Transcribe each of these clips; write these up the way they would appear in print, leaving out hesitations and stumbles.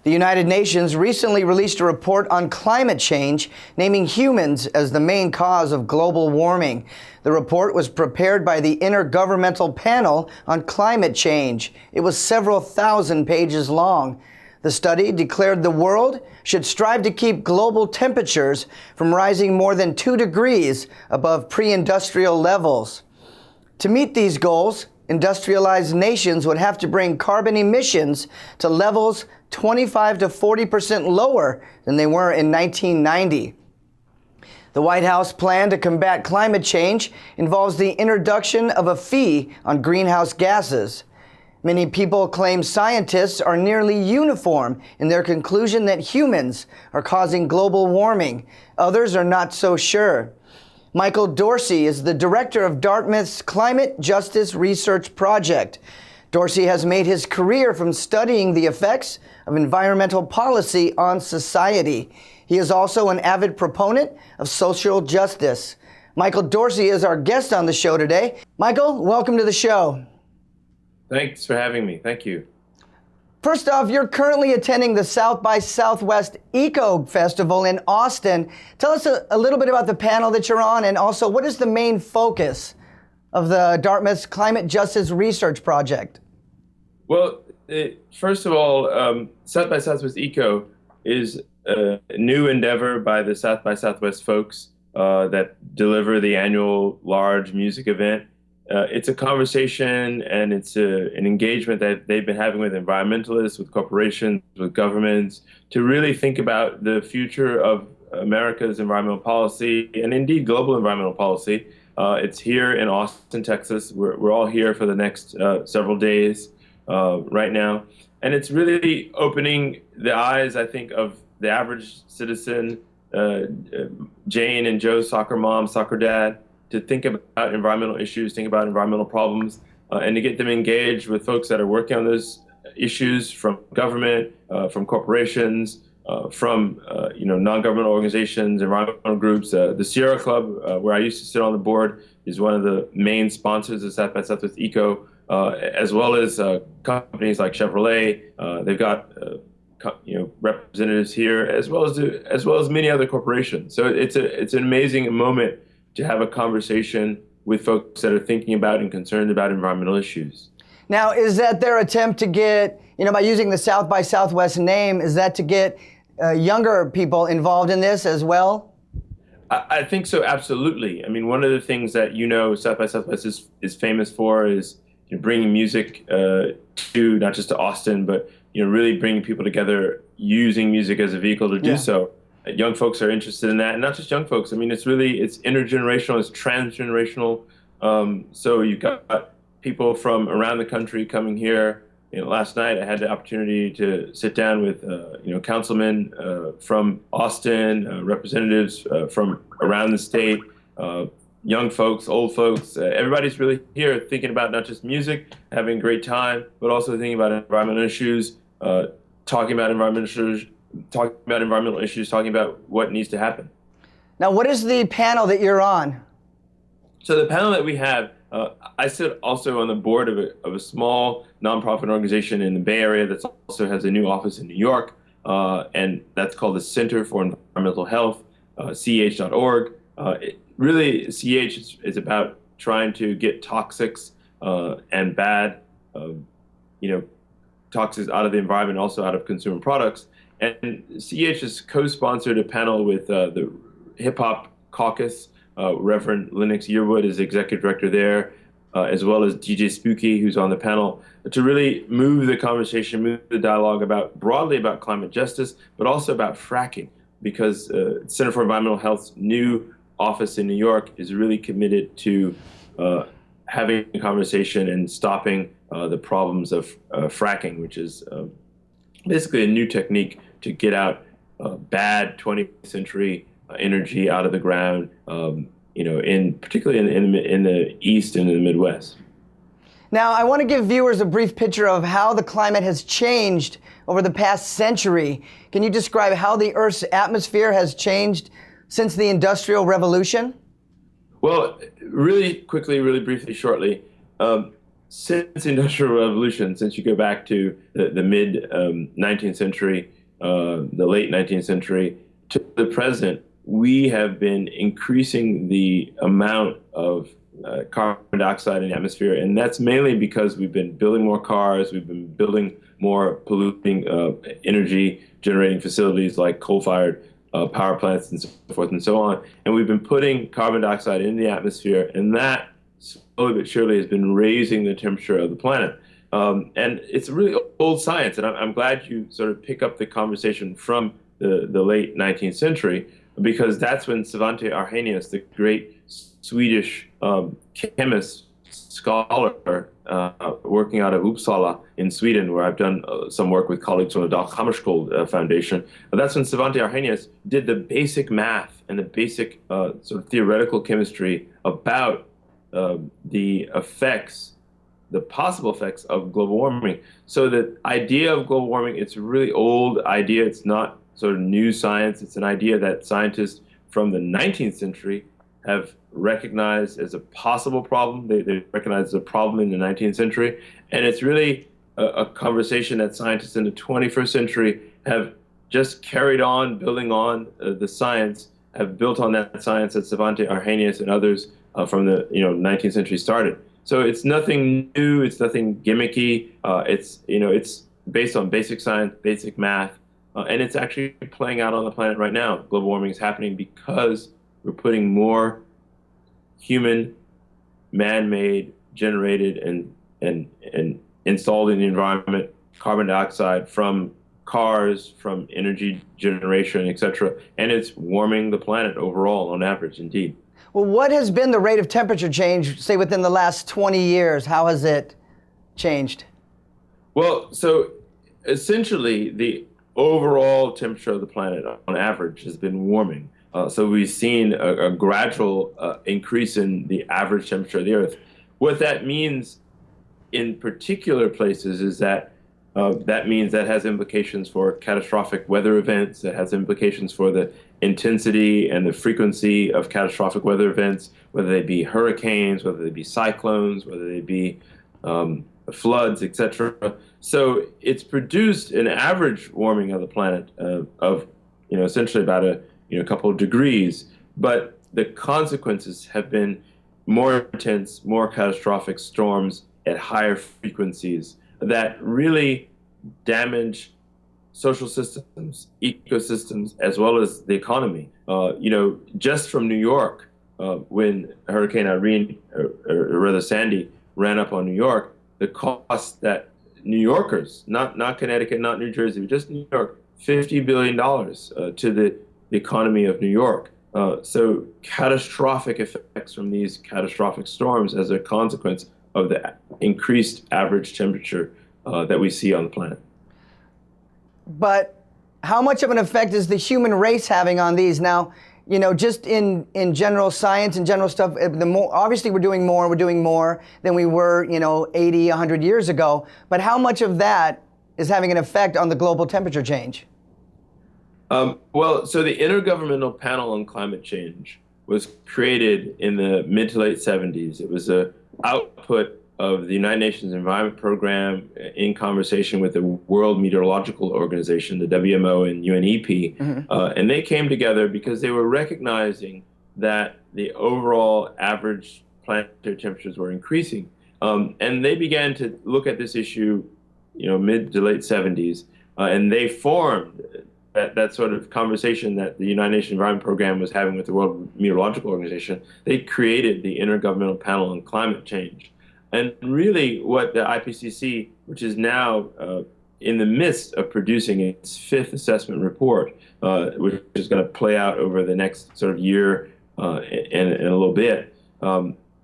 The United Nations recently released a report on climate change, naming humans as the main cause of global warming. The report was prepared by the Intergovernmental Panel on Climate Change. It was several thousand pages long. The study declared the world should strive to keep global temperatures from rising more than 2 degrees above pre-industrial levels. To meet these goals, industrialized nations would have to bring carbon emissions to levels 25 to 40% lower than they were in 1990. The White House plan to combat climate change involves the introduction of a fee on greenhouse gases. Many people claim scientists are nearly uniform in their conclusion that humans are causing global warming. Others are not so sure. Michael Dorsey is the director of Dartmouth's Climate Justice Research Project. Dorsey has made his career from studying the effects of environmental policy on society. He is also an avid proponent of social justice. Michael Dorsey is our guest on the show today. Michael, welcome to the show. Thanks for having me. Thank you. First off, you're currently attending the South by Southwest Eco Festival in Austin. Tell us a little bit about the panel that you're on, and also what is the main focus of the Dartmouth's Climate Justice Research Project? Well, first of all, South by Southwest Eco is a new endeavor by the South by Southwest folks that deliver the annual large music event. It's a conversation and it's an engagement that they've been having with environmentalists, with corporations, with governments, to really think about the future of America's environmental policy and indeed global environmental policy. It's here in Austin, Texas. We're all here for the next several days right now. And it's really opening the eyes, I think, of the average citizen, Jane and Joe's soccer mom, soccer dad, to think about environmental issues, think about environmental problems, and to get them engaged with folks that are working on those issues from government, from corporations, from non-governmental organizations, environmental groups. The Sierra Club, where I used to sit on the board, is one of the main sponsors of South by Southwest Eco, as well as companies like Chevrolet. They've got representatives here, as well as many other corporations. So it's an amazing moment to have a conversation with folks that are thinking about and concerned about environmental issues. Now, is that their attempt to get, by using the South by Southwest name, is that to get younger people involved in this as well? I think so, absolutely. I mean, one of the things that South by Southwest is famous for is bringing music to not just to Austin, but really bringing people together using music as a vehicle to do so. Young folks are interested in that, and not just young folks. I mean, it's intergenerational, it's transgenerational. So you've got people from around the country coming here. Last night I had the opportunity to sit down with councilmen from Austin, representatives from around the state, young folks, old folks. Everybody's really here thinking about not just music, having a great time, but also thinking about environmental issues, talking about environmental issues, talking about what needs to happen. Now, what is the panel that you're on? So the panel that we have, I sit also on the board of a small nonprofit organization in the Bay Area that also has a new office in New York, and that's called the Center for Environmental Health, CEH.org. Really, CEH is about trying to get toxics and bad, toxins out of the environment, also out of consumer products. And CEH has co-sponsored a panel with the Hip Hop Caucus. Reverend Lennox Yearwood is executive director there, as well as DJ Spooky, who's on the panel, to really move the conversation, move the dialogue broadly about climate justice, but also about fracking, because Center for Environmental Health's new office in New York is really committed to having a conversation and stopping the problems of fracking, which is basically a new technique to get out bad 20th century energy out of the ground, particularly in the East and in the Midwest. Now, I want to give viewers a brief picture of how the climate has changed over the past century. Can you describe how the Earth's atmosphere has changed since the Industrial Revolution? Well, really quickly, really briefly, shortly, since the Industrial Revolution, since you go back to the mid 19th century, the late 19th century, to the present, we have been increasing the amount of carbon dioxide in the atmosphere, and that's mainly because we've been building more cars, we've been building more polluting energy generating facilities like coal-fired power plants and so forth and so on, and we've been putting carbon dioxide in the atmosphere, and that slowly but surely has been raising the temperature of the planet. And it's really old science, and I'm glad you sort of pick up the conversation from the late 19th century, because that's when Svante Arrhenius, the great Swedish chemist, scholar, working out of Uppsala in Sweden, where I've done some work with colleagues from the Dag Hammarskjöld Foundation. But that's when Svante Arrhenius did the basic math and the basic sort of theoretical chemistry about the effects, the possible effects of global warming. So the idea of global warming, it's a really old idea. It's not sort of new science. It's an idea that scientists from the 19th century have recognized as a possible problem. They recognized as a problem in the 19th century. And it's really a conversation that scientists in the 21st century have just carried on, building on the science, have built on that science that Svante Arrhenius and others from the 19th century started. So it's nothing new. It's nothing gimmicky. It's based on basic science, basic math, and it's actually playing out on the planet right now. Global warming is happening because we're putting more human, man-made, generated, and installed in the environment carbon dioxide from cars, from energy generation, etc., and it's warming the planet overall on average, indeed. Well, what has been the rate of temperature change, say, within the last 20 years? How has it changed? Well, so essentially, the overall temperature of the planet on average has been warming. So we've seen a gradual increase in the average temperature of the Earth. What that means in particular places is that that means that has implications for catastrophic weather events. It has implications for the intensity and the frequency of catastrophic weather events, whether they be hurricanes, whether they be cyclones, whether they be floods, etc. So it's produced an average warming of the planet of essentially about a couple of degrees, but the consequences have been more intense, more catastrophic storms at higher frequencies that really damage social systems, ecosystems, as well as the economy. Just from New York, when Hurricane Irene, or rather Sandy, ran up on New York, the cost that New Yorkers, not Connecticut, not New Jersey, but just New York, $50 billion to the economy of New York. So catastrophic effects from these catastrophic storms as a consequence of the increased average temperature that we see on the planet. But how much of an effect is the human race having on these? Now, just in general science and general stuff, obviously we're doing more than we were, 80, 100 years ago. But how much of that is having an effect on the global temperature change? Well, so the Intergovernmental Panel on Climate Change was created in the mid to late 70s. It was an output of the United Nations Environment Program in conversation with the World Meteorological Organization, the WMO and UNEP. Mm-hmm. And they came together because they were recognizing that the overall average planetary temperatures were increasing. And they began to look at this issue, mid to late 70s, and they formed that sort of conversation that the United Nations Environment Program was having with the World Meteorological Organization. They created the Intergovernmental Panel on Climate Change. And really what the IPCC, which is now in the midst of producing its fifth assessment report, which is going to play out over the next sort of year and a little bit,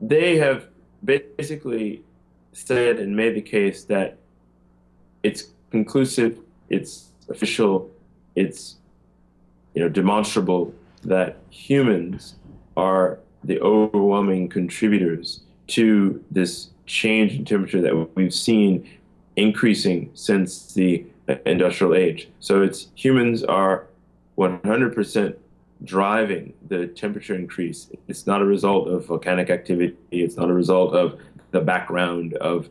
they have basically said and made the case that it's conclusive, it's official, it's demonstrable that humans are the overwhelming contributors to this change in temperature that we've seen increasing since the industrial age. So it's humans are 100% driving the temperature increase. It's not a result of volcanic activity. It's not a result of the background of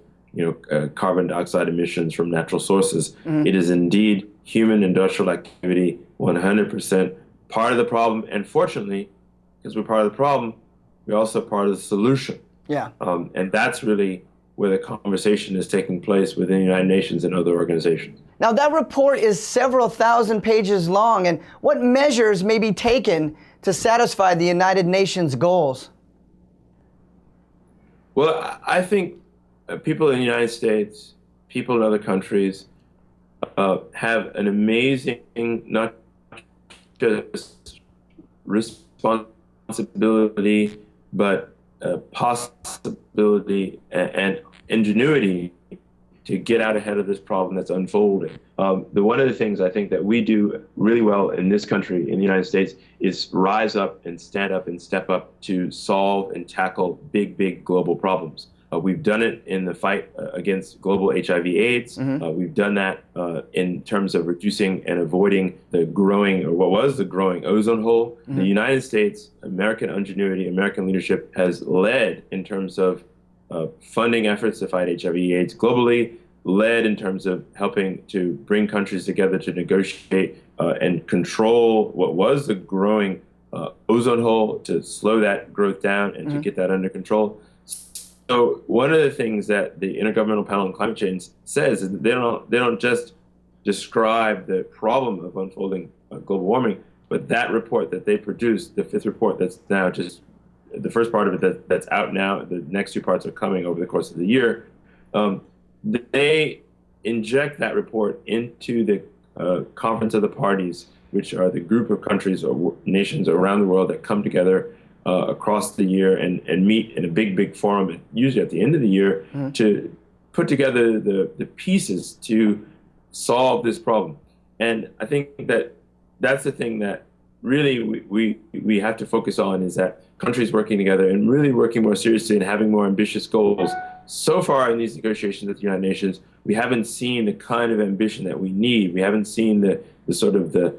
carbon dioxide emissions from natural sources. It is indeed human industrial activity, 100% part of the problem. And fortunately, because we're part of the problem, we're also part of the solution. Yeah. And that's really where the conversation is taking place within the United Nations and other organizations. Now, that report is several thousand pages long, and what measures may be taken to satisfy the United Nations goals? Well, I think people in the United States, people in other countries have an amazing, not just responsibility, but possibility and ingenuity to get out ahead of this problem that's unfolding. One of the things I think that we do really well in this country, in the United States, is rise up and stand up and step up to solve and tackle big, big global problems. We've done it in the fight against global HIV/AIDS. We've done that in terms of reducing and avoiding the growing, or what was the growing, ozone hole. The United States, American ingenuity, American leadership has led in terms of funding efforts to fight HIV/AIDS globally, led in terms of helping to bring countries together to negotiate and control what was the growing ozone hole, to slow that growth down and to get that under control. So one of the things that the Intergovernmental Panel on Climate Change says is that they don't just describe the problem of unfolding global warming, but that report that they produced, the fifth report that's now just the first part of it that's out now, the next two parts are coming over the course of the year, they inject that report into the Conference of the Parties, which are the group of countries or nations around the world that come together across the year and meet in a big forum, usually at the end of the year, to put together the pieces to solve this problem. And I think that that's the thing that really we have to focus on, is that countries working together and really working more seriously and having more ambitious goals. So far in these negotiations with the United Nations, we haven't seen the kind of ambition that we need. We haven't seen the sort of the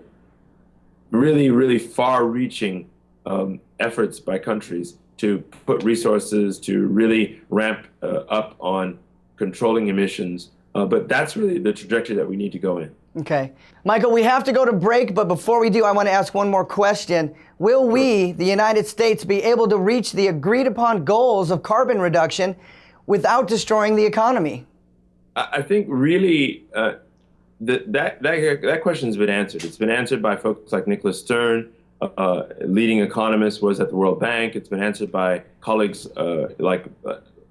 really far-reaching efforts by countries to put resources to really ramp up on controlling emissions. But that's really the trajectory that we need to go in. Okay. Michael, we have to go to break, but before we do, I want to ask one more question. Will we, the United States, be able to reach the agreed upon goals of carbon reduction without destroying the economy? I think really that question's been answered. It's been answered by folks like Nicholas Stern, leading economist, was at the World Bank. It's been answered by colleagues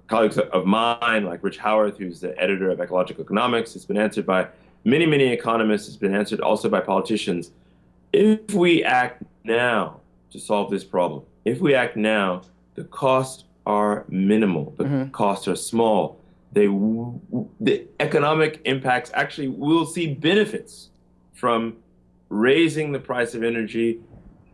colleagues of mine, like Rich Howarth, who's the editor of Ecological Economics. It's been answered by many economists. It's been answered also by politicians. If we act now to solve this problem, if we act now, the costs are minimal. The costs are small. The economic impacts, actually, we'll see benefits from raising the price of energy,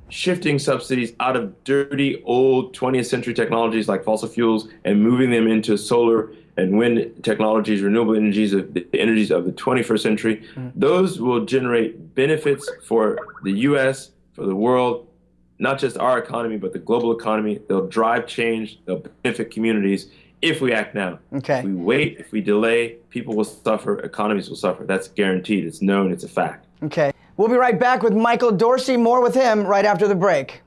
shifting subsidies out of dirty old 20th century technologies like fossil fuels and moving them into solar and wind technologies, renewable energies, the energies of the 21st century. Those will generate benefits for the US, for the world, not just our economy, but the global economy. They'll drive change, they'll benefit communities if we act now. Okay. If we wait, if we delay, people will suffer, economies will suffer. That's guaranteed, it's known, it's a fact. Okay. We'll be right back with Michael Dorsey. More with him right after the break.